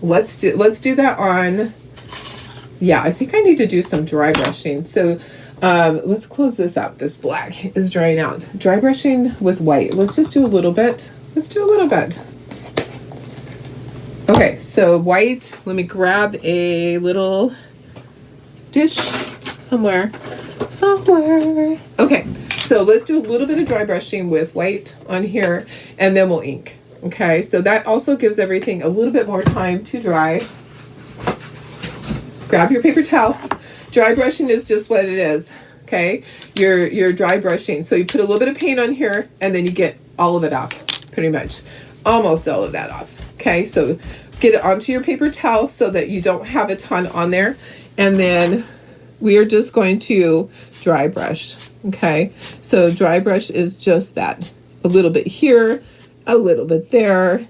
Let's do that on, yeah, I think I need to do some dry brushing. So let's close this up. This black is drying out. Dry brushing with white. Let's just do a little bit. Let's do a little bit. Okay, so white, let me grab a little dish somewhere. Okay, so let's do a little bit of dry brushing with white on here, and then we'll ink. Okay, so that also gives everything a little bit more time to dry. Grab your paper towel. Dry brushing is just what it is. okay? You're dry brushing. So you put a little bit of paint on here and then you get all of it off, pretty much. Almost all of that off, okay? So get it onto your paper towel so that you don't have a ton on there. And then we are just going to dry brush, okay? So dry brush is just that. A little bit here, a little bit there.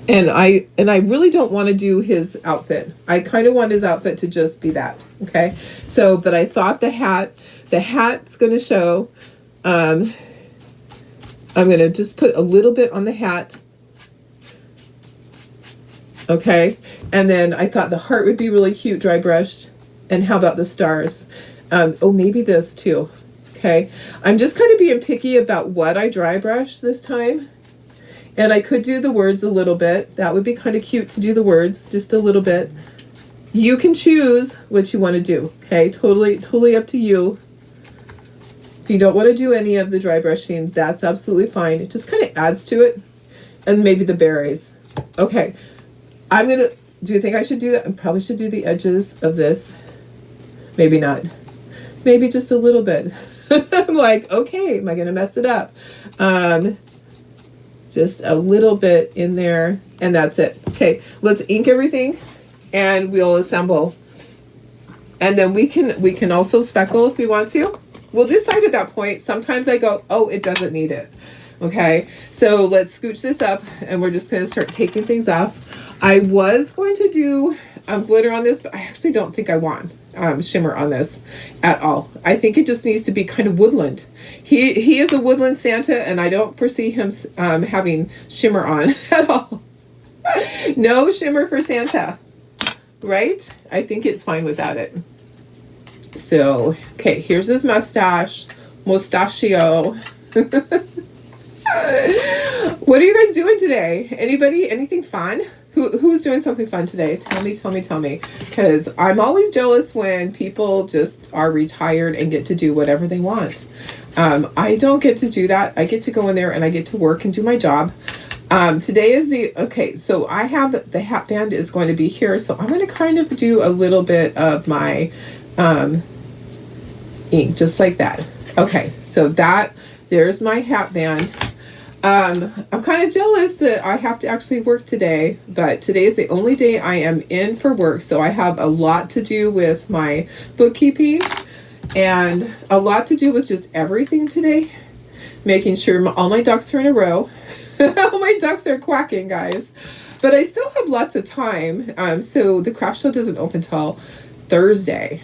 And I really don't want to do his outfit. I kind of want his outfit to just be that, okay? So, but I thought the hat's going to show. I'm going to just put a little bit on the hat. Okay, and then I thought the heart would be really cute dry brushed. And how about the stars? Oh, maybe this too. Okay, I'm just kind of being picky about what I dry brush this time. And I could do the words a little bit. That would be kind of cute to do the words just a little bit. You can choose what you want to do. Okay, totally up to you. If you don't want to do any of the dry brushing, that's absolutely fine. It just kind of adds to it. And maybe the berries. Okay. Do you think I should do that? I probably should do the edges of this. Maybe not. Maybe just a little bit. I'm like, okay, am I going to mess it up? Just a little bit in there, and that's it. Okay, let's ink everything, and we'll assemble. And then we can also speckle if we want to. We'll decide at that point. Sometimes I go, oh, it doesn't need it. Okay, so let's scooch this up, and we're just going to start taking things off. I was going to do glitter on this, but I actually don't think I want shimmer on this at all. I think it just needs to be kind of woodland. He is a woodland Santa, and I don't foresee him having shimmer on at all. No shimmer for Santa, right? I think it's fine without it. So, okay, here's his mustachio. What are you guys doing today? Anybody? Anything fun? Who's doing something fun today? Tell me. Because I'm always jealous when people just are retired and get to do whatever they want. I don't get to do that. I get to go in there and I get to work and do my job. Today is so I have the hat band is going to be here. So I'm going to kind of do a little bit of my ink, just like that. Okay, so there's my hat band. I'm kind of jealous that I have to actually work today, but today is the only day I am in for work, so I have a lot to do with my bookkeeping and a lot to do with just everything today, making sure all my ducks are in a row. All my ducks are quacking, guys, but I still have lots of time, so the craft show doesn't open till Thursday.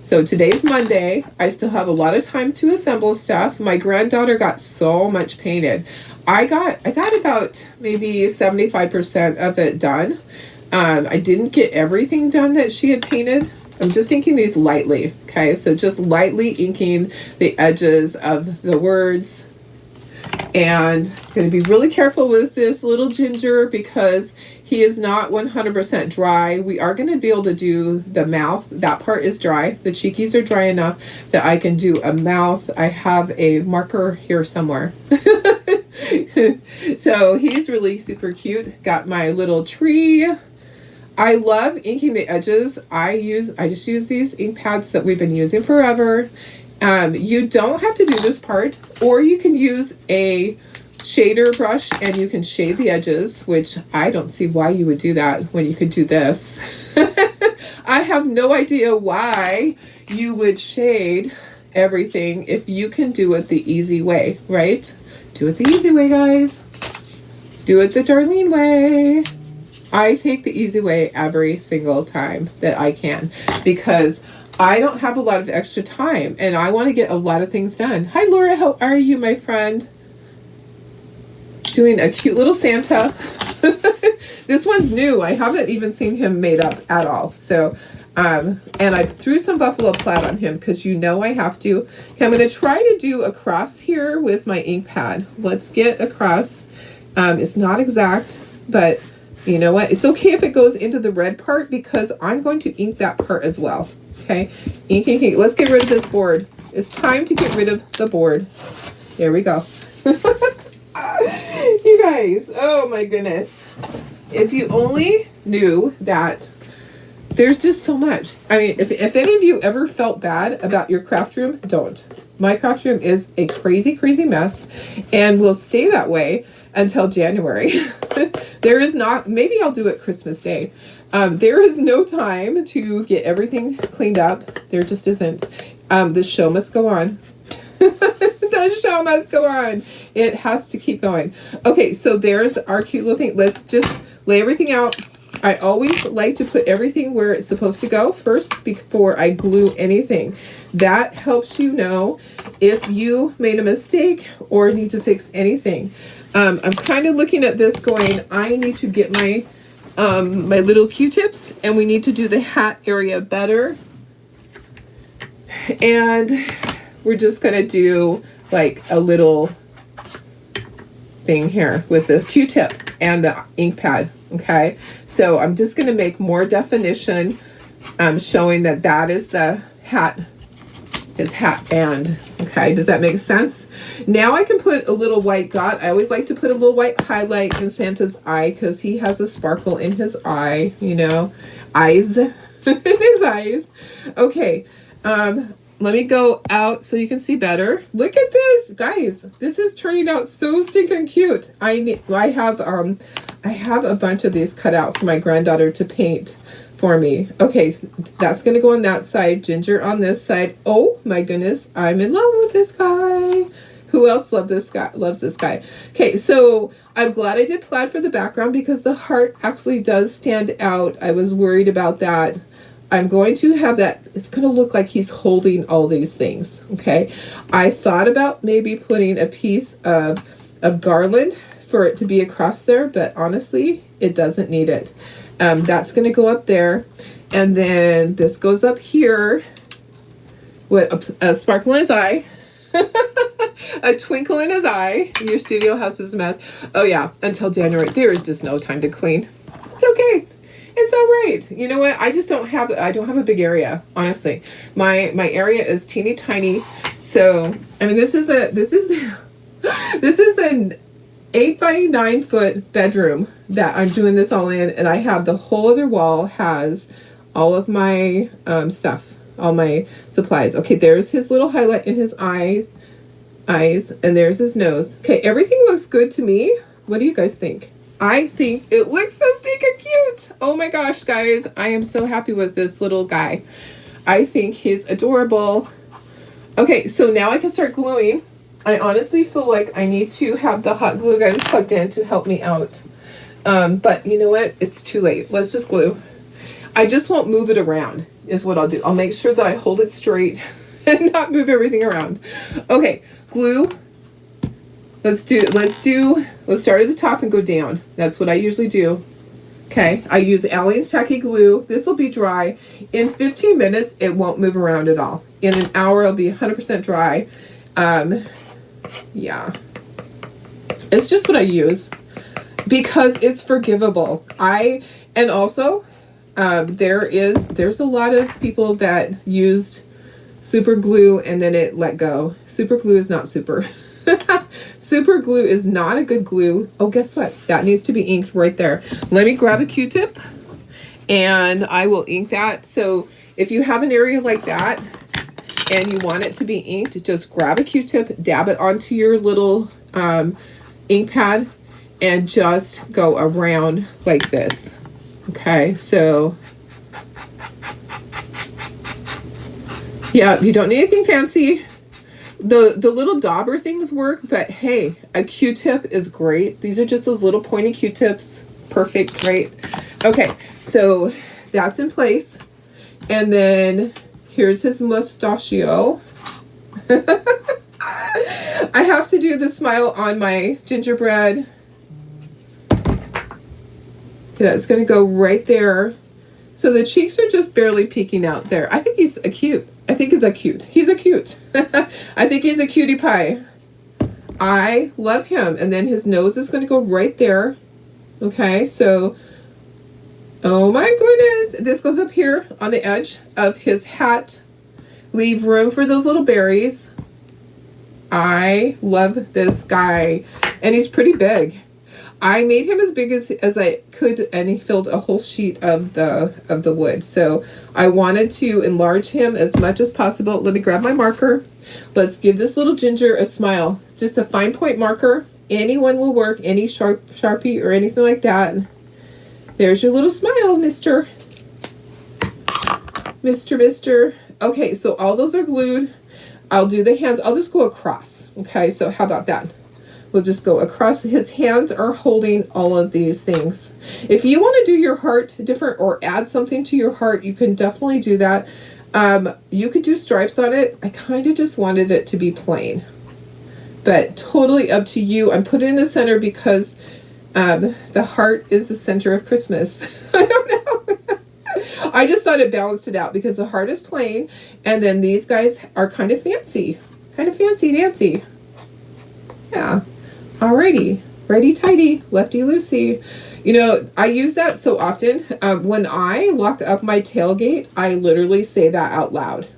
So today's Monday. I still have a lot of time to assemble stuff. My granddaughter got so much painted. I got about maybe 75% of it done. I didn't get everything done that she had painted. I'm just inking these lightly. Okay, so just lightly inking the edges of the words. And I'm going to be really careful with this little ginger because he is not 100% dry. We are going to be able to do the mouth. That part is dry. The cheekies are dry enough that I can do a mouth. I have a marker here somewhere. So he's really super cute. Got my little tree. I love inking the edges. I just use these ink pads that we've been using forever. You don't have to do this part, or you can use a shader brush and you can shade the edges, which I don't see why you would do that when you could do this. I have no idea why you would shade everything if you can do it the easy way, right? Do it the easy way, guys. Do it the Darlene way. I take the easy way every single time that I can because I don't have a lot of extra time and I want to get a lot of things done. Hi, Laura. How are you, my friend? Doing a cute little Santa. This one's new. I haven't even seen him made up at all. So, and I threw some buffalo plaid on him because you know I have to. Okay, I'm going to try to do a cross here with my ink pad. Let's get across. It's not exact, but you know what? It's okay if it goes into the red part because I'm going to ink that part as well. Okay, ink. Let's get rid of this board. It's time to get rid of the board. There we go. You guys, oh my goodness. If you only knew that There's just so much. I mean, if any of you ever felt bad about your craft room, don't. My craft room is a crazy, crazy mess and will stay that way until January. There is not, maybe I'll do it Christmas Day. There is no time to get everything cleaned up. There just isn't. The show must go on. The show must go on. It has to keep going. Okay, so there's our cute little thing. Let's just lay everything out. I always like to put everything where it's supposed to go first before I glue anything. That helps you know if you made a mistake or need to fix anything. I'm kind of looking at this going, I need to get my my little Q-tips, and we need to do the hat area better. And we're just going to do like a little thing here with the Q-tip and the ink pad. Okay, so I'm just going to make more definition, showing that that is the hat, his hat band. Okay, does that make sense? Now I can put a little white dot. I always like to put a little white highlight in Santa's eye because he has a sparkle in his eye, you know, eyes, his eyes. Okay, let me go out so you can see better. Look at this, guys. This is turning out so stinking cute. I have a bunch of these cut out for my granddaughter to paint for me. Okay, so that's going to go on that side. Ginger on this side. Oh my goodness, I'm in love with this guy. Who else loves this guy? Okay, so I'm glad I did plaid for the background because the heart actually does stand out. I was worried about that. I'm going to have that, it's going to look like he's holding all these things, okay? I thought about maybe putting a piece of garland for it to be across there, but honestly, it doesn't need it. That's going to go up there, and then this goes up here with a sparkle in his eye, a twinkle in his eye. Your studio house is a mess. Oh yeah, until January. There is just no time to clean. It's okay. It's all right. You know what? I just don't have a big area, honestly. My area is teeny tiny. So, I mean, this is an 8 by 9 foot bedroom that I'm doing this all in, and I have the whole other wall has all of my stuff, all my supplies. Okay, there's his little highlight in his eyes, and there's his nose. Okay, everything looks good to me. What do you guys think? I think it looks so stinking cute. Oh my gosh, guys. I am so happy with this little guy. I think he's adorable. Okay, so now I can start gluing. I honestly feel like I need to have the hot glue gun plugged in to help me out. But you know what? It's too late. Let's just glue. I just won't move it around is what I'll do. I'll make sure that I hold it straight and not move everything around. Okay, glue. Let's start at the top and go down. That's what I usually do. Okay, I use Aleene's Tacky Glue. This will be dry. In 15 minutes, it won't move around at all. In an hour, it'll be 100% dry. Yeah. It's just what I use because it's forgivable. And also, there's a lot of people that used super glue and then it let go. Super glue is not super. Super glue is not a good glue. Oh, guess what? That needs to be inked right there. Let me grab a Q-tip and I will ink that. So if you have an area like that and you want it to be inked, just grab a Q-tip, dab it onto your little ink pad and just go around like this. Okay, so yeah, you don't need anything fancy. The little dauber things work, but hey, a Q-tip is great. These are just those little pointy Q-tips. Perfect, great. Okay, so that's in place. And then here's his mustachio. I have to do the smile on my gingerbread. That's going to go right there. So the cheeks are just barely peeking out there. I think he's a cute. I think he's a cute. He's a cute. I think he's a cutie pie. I love him. And then his nose is going to go right there. Okay, so, oh my goodness. This goes up here on the edge of his hat. Leave room for those little berries. I love this guy. And he's pretty big. I made him as big as I could, and he filled a whole sheet of the wood. So I wanted to enlarge him as much as possible. Let me grab my marker. Let's give this little ginger a smile. It's just a fine point marker. Anyone will work, any Sharpie or anything like that. There's your little smile, Mister. Okay, so all those are glued. I'll do the hands. I'll just go across. Okay, so how about that? We'll just go across. His hands are holding all of these things. If you want to do your heart different or add something to your heart, you can definitely do that. You could do stripes on it. I kind of just wanted it to be plain, but totally up to you. I'm putting it in the center because the heart is the center of Christmas. I don't know. I just thought it balanced it out because the heart is plain, and then these guys are kind of fancy dancy. Yeah. Alrighty. Righty tighty, lefty loosey. You know, I use that so often. When I lock up my tailgate, I literally say that out loud.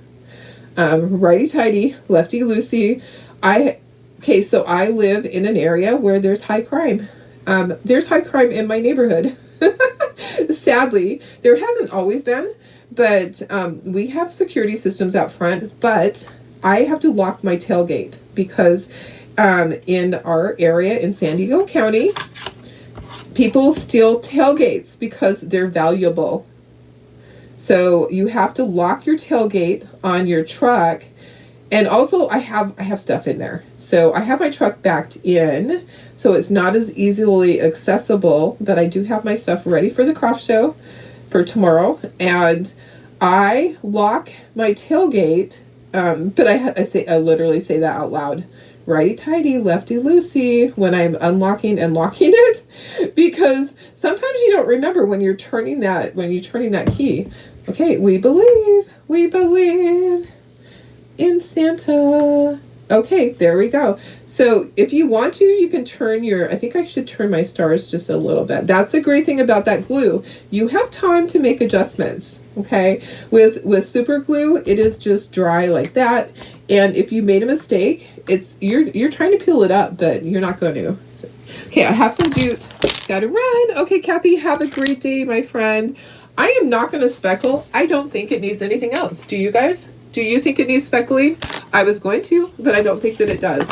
Righty tighty, lefty loosey. Okay, so I live in an area where there's high crime. There's high crime in my neighborhood. Sadly, there hasn't always been, but we have security systems out front, but I have to lock my tailgate because in our area in San Diego County, people steal tailgates because they're valuable. So you have to lock your tailgate on your truck. And also I have stuff in there. So I have my truck backed in, so it's not as easily accessible, but I do have my stuff ready for the craft show for tomorrow. And I lock my tailgate, but I literally say that out loud. Righty tighty, lefty loosey when I'm unlocking and locking it, because sometimes you don't remember when you're turning that key. Okay, we believe in Santa. Okay, there we go. So if you want to, you can turn I think I should turn my stars just a little bit. That's the great thing about that glue. You have time to make adjustments, okay? With super glue, it is just dry like that. And if you made a mistake, you're trying to peel it up, but you're not going to. So, okay, I have some jute. Gotta run. Okay, Kathy, have a great day, my friend. I am not going to speckle. I don't think it needs anything else. Do you guys? Do you think it needs speckling? I was going to, but I don't think that it does.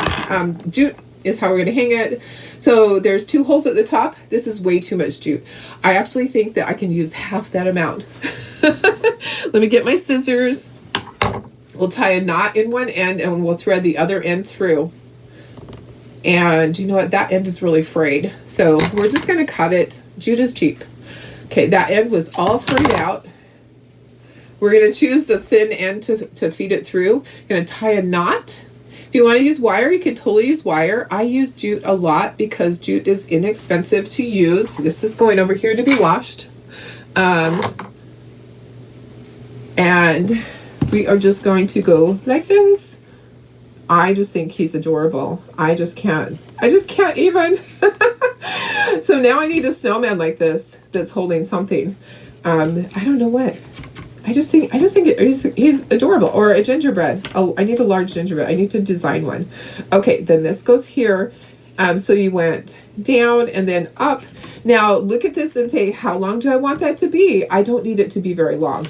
Jute is how we're going to hang it. So there's 2 holes at the top. This is way too much jute. I actually think that I can use half that amount. Let me get my scissors. We'll tie a knot in one end and we'll thread the other end through. And you know what? That end is really frayed. So we're just going to cut it. Jute is cheap. Okay, that end was all frayed out. We're going to choose the thin end to feed it through. Going to tie a knot. If you want to use wire, you can totally use wire. I use jute a lot because jute is inexpensive to use. This is going over here to be washed. And we are just going to go like this. I just think he's adorable. I just can't even. So now I need a snowman like this that's holding something. I don't know what. I just think he's adorable. Or a gingerbread. Oh, I need a large gingerbread. I need to design one. Okay, then this goes here. So you went down and then up. Now look at this and say, how long do I want that to be? I don't need it to be very long.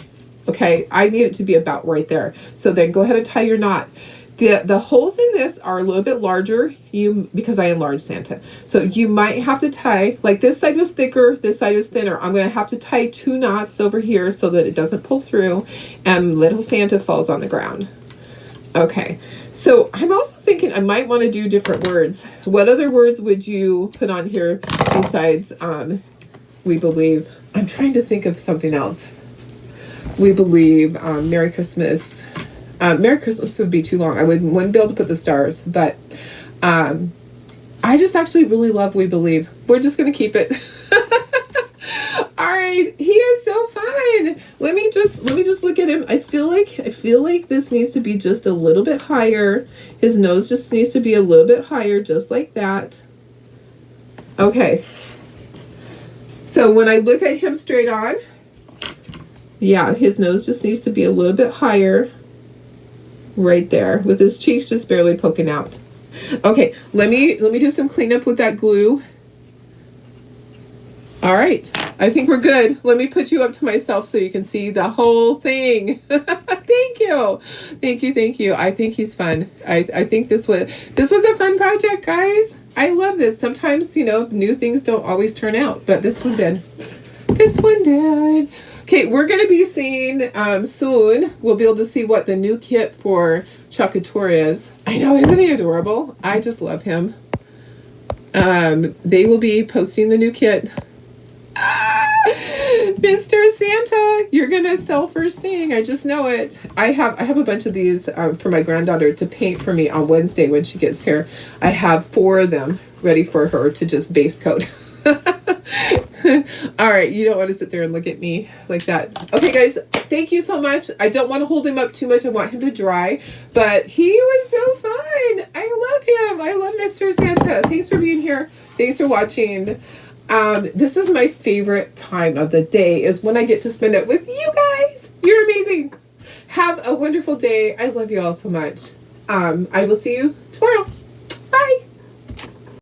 Okay, I need it to be about right there. So then go ahead and tie your knot. The holes in this are a little bit larger because I enlarged Santa. So you might have to tie, like this side was thicker, this side is thinner. I'm going to have to tie 2 knots over here so that it doesn't pull through and little Santa falls on the ground. Okay, so I'm also thinking I might want to do different words. What other words would you put on here besides we believe? I'm trying to think of something else. We believe, Merry Christmas. Merry Christmas would be too long. I wouldn't be able to put the stars, but I just actually really love We Believe. We're just going to keep it. All right. He is so fun. Let me just look at him. I feel like this needs to be just a little bit higher. His nose just needs to be a little bit higher, just like that. Okay. So when I look at him straight on, yeah, his nose just needs to be a little bit higher. Right there, with his cheeks just barely poking out. Okay, let me do some cleanup with that glue. All right. I think we're good. Let me put you up to myself so you can see the whole thing. Thank you. Thank you. Thank you. I think he's fun. I think this was a fun project, guys. I love this. Sometimes, new things don't always turn out, but this one did. This one did. Okay, we're going to be seeing soon. We'll be able to see what the new kit for Chuckator is. I know, isn't he adorable? I just love him. They will be posting the new kit. Mr. Santa, you're gonna sell first thing. I just know it. I have a bunch of these for my granddaughter to paint for me on Wednesday when she gets here. I have 4 of them ready for her to just base coat. All right, you don't want to sit there and look at me like that. Okay, guys, thank you so much. I don't want to hold him up too much. I want him to dry, but he was so fun. I love him. I love Mr. Santa. Thanks for being here. Thanks for watching. This is my favorite time of the day, is when I get to spend it with you guys. You're amazing. Have a wonderful day. I love you all so much. I will see you tomorrow. Bye.